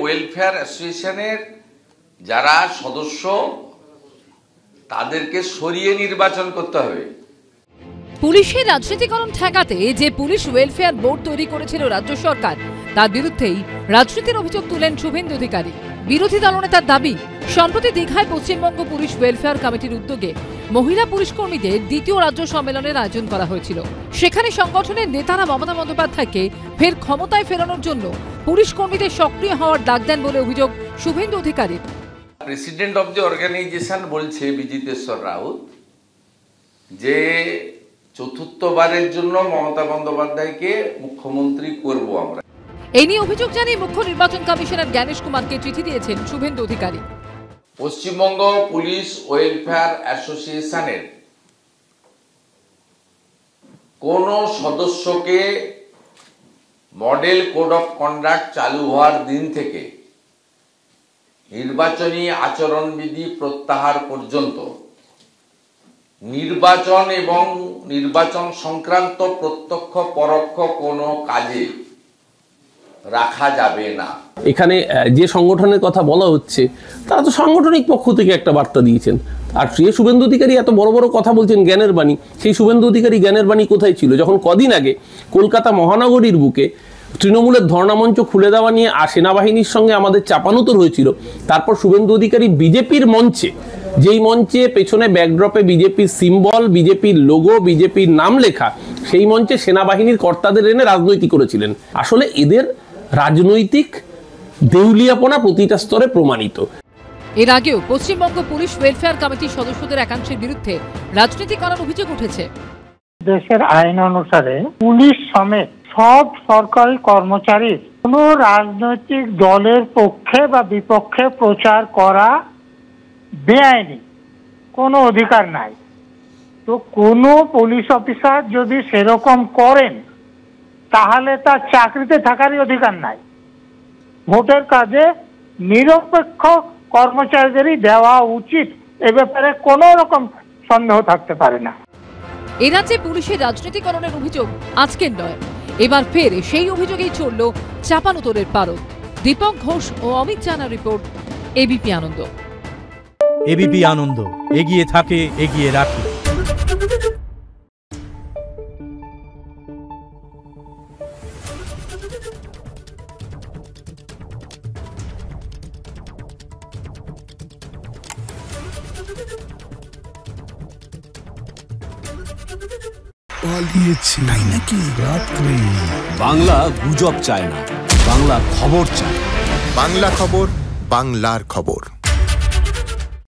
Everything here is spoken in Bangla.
ওয়েলফেয়ার অ্যাসোসিয়েশনের যারা সদস্য তাদেরকে সরিয়ে নির্বাচন করতে হবে। পুলিশের রাজনীতিকরণ ঠেকাতে যে পুলিশ ওয়েলফেয়ার বোর্ড তৈরি করেছিল রাজ্য সরকার, তার বিরুদ্ধেই রাজনীতির অভিযোগ তুলেন শুভেন্দু অধিকারী। বিরোধী দলনেতার দাবি, সম্প্রতি দীঘায় পশ্চিমবঙ্গ পুলিশ ওয়েলফেয়ার কমিটির উদ্যোগে মহিলা পুলিশ কর্মীদের দ্বিতীয় রাজ্য সম্মেলনের আয়োজন করা হয়েছিল। সেখানে সংগঠনের নেতারা মমতা বন্দ্যোপাধ্যায়কে ফের ক্ষমতায় ফেরানোর জন্য পুলিশ কর্মীদের সক্রিয় হওয়ার ডাক দেন বলে অভিযোগ শুভেন্দু অধিকারীর। প্রেসিডেন্ট অব দ্য অর্গানাইজেশন বলছে বিজিতেশ্বর রাউত যে চতুর্থবারের জন্য মমতা বন্দ্যোপাধ্যায়কে মুখ্যমন্ত্রী করব আমরা। এই নিয়ে অভিযোগ জানিয়ে মুখ্য নির্বাচন কমিশনার জ্ঞানেশ কুমারকে চিঠি দিয়েছেন শুভেন্দু অধিকারী। পশ্চিমবঙ্গ পুলিশ ওয়েলফেয়ার অ্যাসোসিয়েশনের কোন সদস্যকে মডেল কোড অফ কন্ডাক্ট চালু হওয়ার দিন থেকে নির্বাচনী আচরণবিধি প্রত্যাহার পর্যন্ত নির্বাচন এবং নির্বাচন সংক্রান্ত প্রত্যক্ষ পরোক্ষ কোনো কাজে রাখা যাবে না। এখানে যে সংগঠনের কথা বলা হচ্ছে তারা তো সাংগঠনিক পক্ষ থেকে একটা বার্তা দিয়েছেন, আর যে শুভেন্দু অধিকারী এত বড় বড় কথা বলছেন জ্ঞানের বাণী, সেই শুভেন্দু অধিকারী জ্ঞানের বাণী কোথায় ছিল যখন কদিন আগে কলকাতা মহানগরীর বুকে তৃণমূলের ধর্ণামঞ্চ খুলে দেওয়া নিয়ে সেনাবাহিনীর সঙ্গে আমাদের চাপানুতর হয়েছিল। তারপর শুভেন্দু অধিকারী বিজেপির মঞ্চে, যেই মঞ্চে পেছনে ব্যাকড্রপে বিজেপির সিম্বল, বিজেপির লোগো, বিজেপির নাম লেখা, সেই মঞ্চে সেনাবাহিনীর কর্তাদের এনে রাজনৈতিক করেছিলেন। আসলে এদের রাজনৈতিক দেউলিয়াপনা প্রতিটা স্তরে প্রমাণিত। এর আগেও পশ্চিমবঙ্গ পুলিশ ওয়েলফেয়ার কমিটির সদস্যদের একাংশের বিরুদ্ধে রাজনীতি করার অভিযোগ উঠেছে। দেশের আইন অনুসারে পুলিশ সমেত সব সরকারি কর্মচারী কোনো রাজনৈতিক দলের পক্ষে বা বিপক্ষে প্রচার করা বেআইনি, কোনো অধিকার নাই। তো কোনো পুলিশ অফিসার যদি সেরকম করেন তাহলে তার চাকরিতে থাকারই অধিকার নাই। ভোটের কাজে নিরপেক্ষ কর্মচারীদেরই দেওয়া উচিত, এ ব্যাপারে কোনো রকম সন্দেহ থাকতে পারে না। এ রাজ্যে পুলিশের রাজনীতিকরণের অভিযোগ আজকের নয়, এবার ফের সেই অভিযোগেই চলল চাপানুতরের পারদ। দীপক ঘোষ ও অমিত জানার রিপোর্ট, এবিপি আনন্দ। এবিপি আনন্দ, এগিয়ে থাকে, এগিয়ে রাখে। পালিয়েছে নাকি রাত্রে? বাংলা গুজব চায় না, বাংলা খবর চায়। বাংলা খবর, বাংলার খবর।